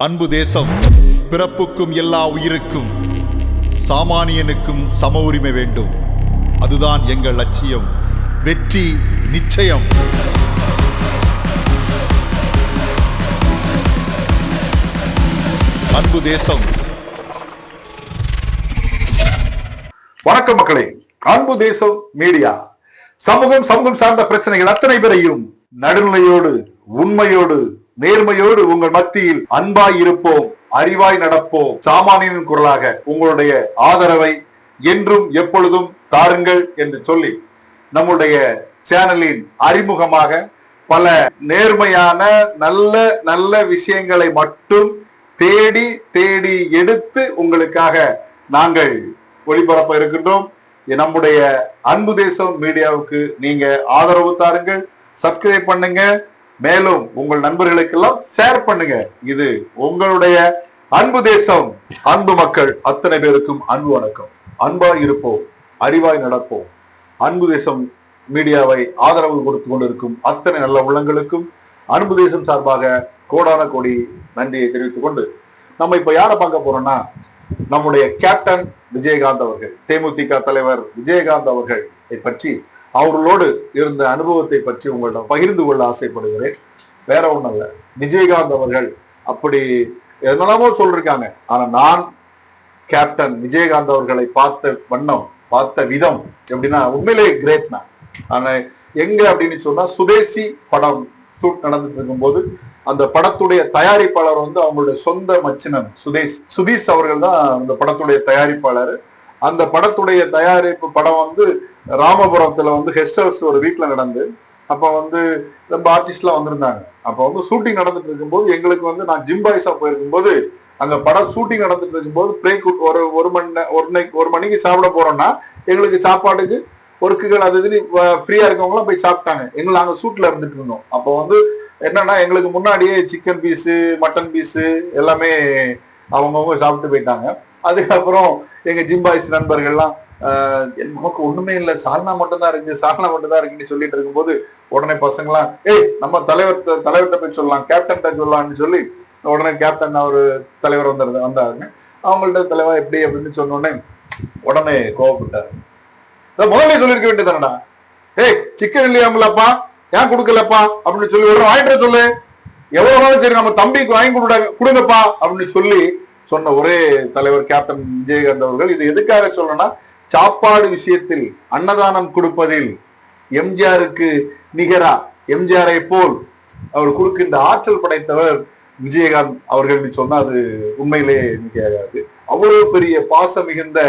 அன்பு தேசம். பிறப்புக்கும் எல்லா உயிருக்கும் சாமானியனுக்கும் சம உரிமை வேண்டும். அதுதான் எங்கள் லட்சியம். வெற்றி நிச்சயம். அன்பு தேசம். வணக்கம் மக்களே. அன்பு தேசம் மீடியா சமூகம் சார்ந்த பிரச்சனைகள் அத்தனை பேரையும் நடுநிலையோடு, உண்மையோடு, நேர்மையோடு உங்கள் மத்தியில் அன்பாய் இருப்போம், அறிவாய் நடப்போம். சாமானியனின் குரலாக உங்களுடைய ஆதரவை என்றும் எப்பொழுதும் தாருங்கள் என்று சொல்லி நம்முடைய சேனலின் அறிமுகமாக பல நேர்மையான நல்ல நல்ல விஷயங்களை மட்டும் தேடி தேடி எடுத்து உங்களுக்காக நாங்கள் ஒளிபரப்ப இருக்கின்றோம். நம்முடைய அன்பு தேசம் மீடியாவுக்கு நீங்க ஆதரவு தாருங்கள், சப்ஸ்கிரைப் பண்ணுங்க, மேலும் உங்கள் நண்பர்களுக்கெல்லாம் ஷேர் பண்ணுங்க. இது உங்களுடைய அன்பு தேசம். அன்பு மக்கள் அத்தனை பேருக்கும் அன்பு வணக்கம். அன்பாய் இருப்போம், அறிவாய் நடப்போம். அன்பு தேசம் மீடியாவை ஆதரவு கொடுத்து கொண்டிருக்கும் அத்தனை நல்ல உள்ளங்களுக்கும் அன்பு தேசம் சார்பாக கோடான கோடி நன்றியை தெரிவித்துக் கொண்டு நம்ம இப்ப யாரை பார்க்க போறோம்னா, நம்முடைய கேப்டன் விஜயகாந்த் அவர்கள், தேமுதிக தலைவர் விஜயகாந்த் அவர்களை பற்றி, அவர்களோடு இருந்த அனுபவத்தை பற்றி உங்களிடம் பகிர்ந்து கொள்ள ஆசைப்படுகிறேன். வேற ஒண்ணும் இல்ல, விஜயகாந்த் அவர்கள் அப்படி என்னெல்லாமோ சொல்லிருக்காங்க. ஆனா நான் கேப்டன் விஜயகாந்த் அவர்களை பார்த்த விதம் எப்படின்னா உண்மையிலேயே கிரேட் தான். ஆனா எங்க அப்படின்னு சொன்னா, சுதேசி படம் ஷூட் நடந்துட்டு இருக்கும்போது அந்த படத்துடைய தயாரிப்பாளர் அவங்களுடைய சொந்த மச்சினன் சுதீஷ் அவர்கள் தான் அந்த படத்துடைய தயாரிப்பாளர். அந்த படத்துடைய தயாரிப்பு படம் ராமபுரத்துல கெஸ்ட் ஹவுஸ் ஒரு வீட்டுல நடந்து, அப்ப ரொம்ப ஆர்டிஸ்ட்லாம் வந்திருந்தாங்க. அப்ப ஷூட்டிங் நடந்துட்டு இருக்கும்போது எங்களுக்கு நான் ஜிம் பாய்ஸா போயிருக்கும்போது அங்க படம் ஷூட்டிங் நடந்துட்டு இருக்கும்போது பிரேக் ஒரு மணிக்கு சாப்பிட போறோம்னா எங்களுக்கு சாப்பாட்டுக்கு ஒர்க்குகள் அது இது ஃப்ரீயா இருக்கவங்களாம் போய் சாப்பிட்டாங்க. எங்களுக்கு நாங்க ஷூட்ல இருந்துட்டு இருந்தோம். அப்போ என்னன்னா எங்களுக்கு முன்னாடியே சிக்கன் பீஸு, மட்டன் பீஸு எல்லாமே அவங்கவுங்க சாப்பிட்டு போயிட்டாங்க. அதுக்கப்புறம் எங்க ஜிம் பாய்ஸ் நண்பர்கள்லாம் நமக்கு ஒண்ணுமே இல்லை, சால்னா மட்டும் தான் இருக்குன்னு சொல்லிட்டு இருக்கும்போது உடனே பசங்களாம் நம்ம தலைவர்கிட்ட போய் சொல்லலாம், கேப்டன்கிட்ட சொல்லலாம்னு சொல்லி உடனே கேப்டன் அவரு தலைவர் வந்தாருங்க. அவங்கள்ட்ட தலைவர் எப்படி அப்படின்னு சொன்னோடனே உடனே கோவப்பட்டாரு. முதல்ல சொல்லிருக்க வேண்டியதானடா, சிக்கன் இல்லையாமலப்பா, ஏன் கொடுக்கலப்பா அப்படின்னு சொல்லி உடனே வாங்கிட்டு சொல்லு, எவ்வளவு சரி நம்ம தம்பிக்கு வாங்கி கொடுங்கப்பா அப்படின்னு சொல்லி சொன்ன ஒரே தலைவர் கேப்டன் விஜயகாந்த் அவர்கள். இது எதுக்காக சொல்லணும்னா, சாப்பாடு விஷயத்தில், அன்னதானம் கொடுப்பதில் எம்ஜிஆருக்கு நிகரா, எம்ஜிஆரை போல் அவர் கொடுக்கின்ற ஆற்றல் படைத்தவர் விஜயகாந்த் அவர்கள் சொன்னா அது உண்மையிலே மிகையாகாது. அவ்வளவு பெரிய பாசம் மிகுந்த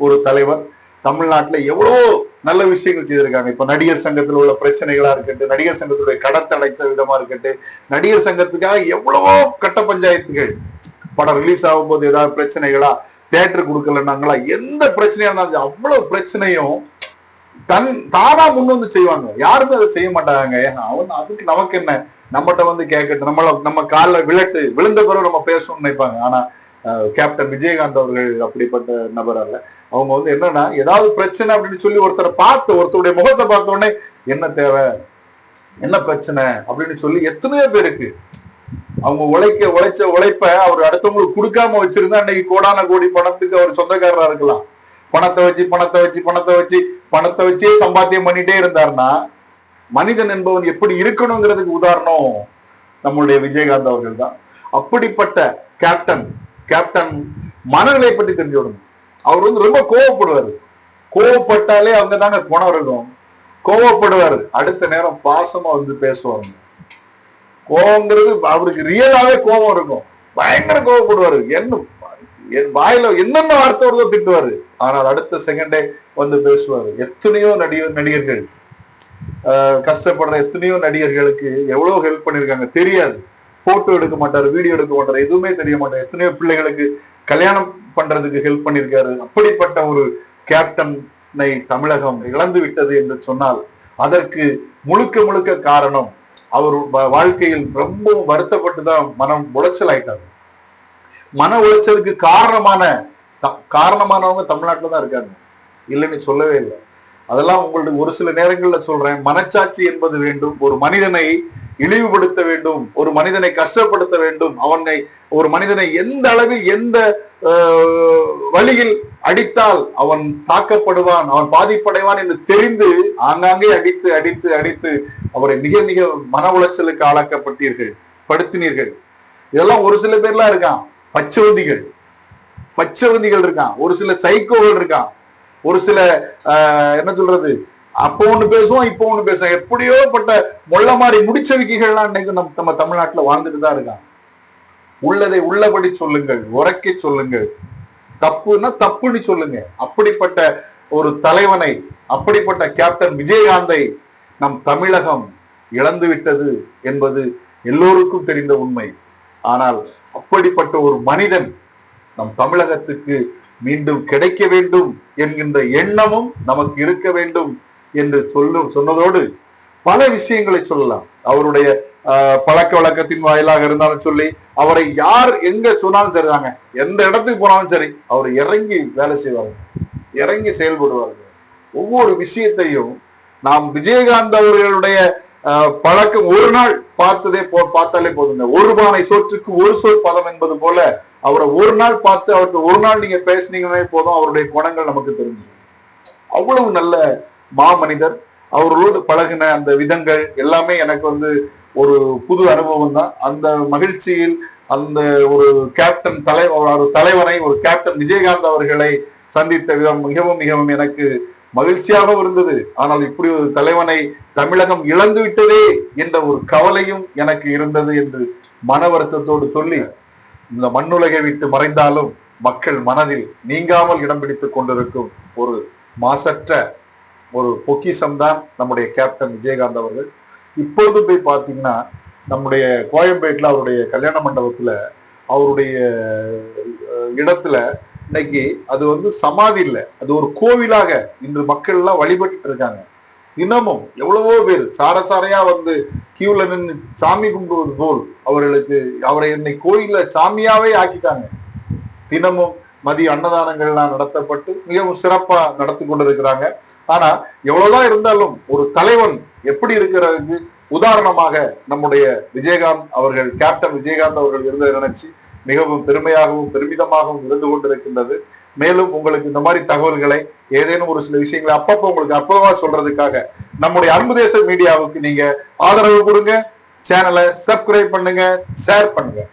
ஒரு தலைவர். தமிழ்நாட்டுல எவ்வளவோ நல்ல விஷயங்கள் செய்திருக்காங்க. இப்ப நடிகர் சங்கத்தில் உள்ள பிரச்சனைகளா இருக்கட்டும், நடிகர் சங்கத்துடைய கடத்தை அடைத்த விதமா இருக்கட்டும், நடிகர் சங்கத்துக்காக எவ்வளவோ கட்ட பஞ்சாயத்துகள், படம் ரிலீஸ் ஆகும் போது ஏதாவது பிரச்சனைகளா, தியேட்டர் கொடுக்கலன்னாங்களா, எந்த பிரச்சனையா இருந்தாலும் அவ்வளவு பிரச்சனையும் தானா முன் செய்வாங்க. யாருமே அதை செய்ய மாட்டாங்க. அதுக்கு நமக்கு என்ன, நம்மகிட்ட கேட்கட்டும், நம்ம காலில் விழுந்த பிறகு நம்ம பேசணும்னு நினைப்பாங்க. ஆனா கேப்டன் விஜயகாந்த் அவர்கள் அப்படிப்பட்ட நபர் அல்ல. அவங்க என்னன்னா, ஏதாவது பிரச்சனை அப்படின்னு சொல்லி ஒருத்தருடைய முகத்தை பார்த்த உடனே என்ன தேவை, என்ன பிரச்சனை அப்படின்னு சொல்லி எத்தனையோ பேருக்கு அவங்க உழைப்ப அவர் அடுத்தவங்களுக்கு கொடுக்காம வச்சிருந்தா அன்னைக்கு கோடான கோடி பணத்துக்கு அவர் சொந்தக்காரரா இருக்கலாம். பணத்தை வச்சே சம்பாத்தியம் பண்ணிட்டே இருந்தாருன்னா மனிதன் என்பவன் எப்படி இருக்கணுங்கிறதுக்கு உதாரணம் நம்மளுடைய விஜயகாந்த் அவர்கள் தான். அப்படிப்பட்ட கேப்டன் மனநிலை பற்றி தெரிஞ்சு விடணும். அவர் ரொம்ப கோவப்படுவாரு. கோவப்பட்டாலே அவங்க தாங்க குணம் இருக்கும். கோவப்படுவாரு, அடுத்த நேரம் பாசமா பேசுவாங்க. கோவங்கிறது அவருக்கு ரியலாவே கோபம் இருக்கும். பயங்கர கோவப்படுவாரு. வாயில என்னென்ன வார்த்தை வருதோ திட்டுவாரு. ஆனால் அடுத்த செகண்டே பேசுவாரு. எத்தனையோ நடிகர்கள் கஷ்டப்படுற எத்தனையோ நடிகர்களுக்கு எவ்வளவு ஹெல்ப் பண்ணிருக்காங்க தெரியாது. போட்டோ எடுக்க மாட்டாரு, வீடியோ எடுக்க மாட்டாரு, எதுவுமே தெரிய மாட்டாரு. எத்தனையோ பிள்ளைகளுக்கு கல்யாணம் பண்றதுக்கு ஹெல்ப் பண்ணிருக்காரு. அப்படிப்பட்ட ஒரு கேப்டனை தமிழகம் இழந்து விட்டது என்று சொன்னால் அதற்கு முழுக்க காரணம் அவர் வாழ்க்கையில் ரொம்பவும் வருத்தப்பட்டுதான் மனம் உளைச்சல் ஆயிட்டாரு. மன உளைச்சலுக்கு காரணமானவங்க தமிழ்நாட்டில் தான் இருக்காங்க, இல்லைன்னு சொல்லவே இல்லை. அதெல்லாம் உங்களுக்கு ஒரு சில நேரங்கள்ல சொல்றேன். மனச்சாட்சி என்பது வேண்டும். ஒரு மனிதனை இழிவுபடுத்த வேண்டும், ஒரு மனிதனை கஷ்டப்படுத்த வேண்டும், ஒரு மனிதனை எந்த அளவில் எந்த வழியில் அடித்தால் அவன் தாக்கப்படுவான், அவன் பாதிப்படைவான் என்று தெரிந்து ஆங்காங்கே அடித்து அடித்து அடித்து அவரை மிக மிக மன உளைச்சலுக்கு ஆளாக்கப்பட்டீர்கள், படுத்தினீர்கள். இதெல்லாம் ஒரு சில பேர்லாம் இருக்கான், பச்சவந்திகள் இருக்கான், ஒரு சில சைக்கோகள் இருக்கான், ஒரு சில என்ன சொல்றது, அப்போ ஒண்ணு பேசுவோம் இப்போ ஒண்ணு பேசுவோம், எப்படியோ பட்ட மொள்ள மாதிரி முடிச்சவிக்கைகள்லாம் இன்னைக்கு நம்ம தமிழ்நாட்டுல வாழ்ந்துட்டு தான் இருக்கான். உள்ளதை உள்ளபடி சொல்லுங்கள், உரைக்க சொல்லுங்கள், தப்புன்னா தப்புன்னு சொல்லுங்க. அப்படிப்பட்ட ஒரு தலைவனை, அப்படிப்பட்ட கேப்டன் விஜயகாந்தை நம் தமிழகம் இழந்து விட்டது என்பது எல்லோருக்கும் தெரிந்த உண்மை. ஆனால் அப்படிப்பட்ட ஒரு மனிதன் நம் தமிழகத்துக்கு மீண்டும் கிடைக்க வேண்டும் என்கின்ற எண்ணமும் நமக்கு இருக்க வேண்டும் என்று சொன்னதோடு பல விஷயங்களை சொல்லலாம். அவருடைய பழக்க வழக்கத்தின் வாயிலாக இருந்தாலும் சொல்லி, அவரை யார் எங்க சொன்னாலும் சரிதாங்க, எந்த இடத்துக்கு போனாலும் சரி, அவர் இறங்கி வேலை செய்வாங்க, இறங்கி செயல்படுவார்கள். ஒவ்வொரு விஷயத்தையும் நாம் விஜயகாந்த் அவர்களுடைய பழக்கம் ஒரு நாள் பார்த்தாலே போதுங்க. ஒரு பானை சோற்றுக்கு ஒரு சொல் பதம் என்பது போல அவரை ஒரு நாள் பார்த்து அவருக்கு ஒரு நாள் நீங்க பேசுனீங்கன்னே போதும், அவருடைய குணங்கள் நமக்கு தெரிஞ்சிடும். அவ்வளவு நல்ல மாமனிதர். அவர்களோடு பழகின அந்த விதங்கள் எல்லாமே எனக்கு ஒரு புது அனுபவம் தான். அந்த மகிழ்ச்சியில் அந்த ஒரு கேப்டன் தலைவனை, ஒரு கேப்டன் விஜயகாந்த் அவர்களை சந்தித்த விதம் மிகவும் மிகவும் எனக்கு மகிழ்ச்சியாகவும் இருந்தது. ஆனால் இப்படி ஒரு தலைவனை தமிழகம் இழந்து விட்டதே என்ற ஒரு கவலையும் எனக்கு இருந்தது என்று மன வருத்தத்தோடு சொல்லி, இந்த மண்ணுலகை விட்டு மறைந்தாலும் மக்கள் மனதில் நீங்காமல் இடம் பிடித்துக் கொண்டிருக்கும் ஒரு மாசற்ற ஒரு பொக்கிஷம் தான் நம்முடைய கேப்டன் விஜயகாந்த் அவர்கள். இப்பொழுது போய் பார்த்தீங்கன்னா நம்முடைய கோயம்பேட்டில் அவருடைய கல்யாண மண்டபத்துல அவருடைய இடத்துல இன்னைக்கு அது சமாதி இல்லை, அது ஒரு கோவிலாக இன்று மக்கள் எல்லாம் வழிபட்டு இருக்காங்க. தினமும் எவ்வளவோ பேர் சாரசாரையா கியூல நின்று சாமி கும்பிடுவது போல் அவரை இன்னைக்கு கோயில சாமியாவே ஆக்கிட்டாங்க. தினமும் மதிய அன்னதானங்கள்லாம் நடத்தப்பட்டு மிகவும் சிறப்பா நடத்தி கொண்டிருக்கிறாங்க. ஆனா எவ்வளவுதான் இருந்தாலும் ஒரு தலைவன் எப்படி இருக்கிறதுக்கு உதாரணமாக நம்முடைய விஜயகாந்த் அவர்கள், கேப்டன் விஜயகாந்த் அவர்கள் இருந்ததை நினைச்சு மிகவும் பெருமையாகவும் பெருமிதமாகவும் இருந்து கொண்டிருக்கின்றது. மேலும் உங்களுக்கு இந்த மாதிரி தகவல்களை, ஏதேனும் ஒரு சில விஷயங்களை அப்பப்போ உங்களுக்கு அப்பவா சொல்றதுக்காக நம்முடைய அன்பு தேசம் மீடியாவுக்கு நீங்க ஆதரவு கொடுங்க, சேனலை சப்ஸ்கிரைப் பண்ணுங்க, ஷேர் பண்ணுங்க.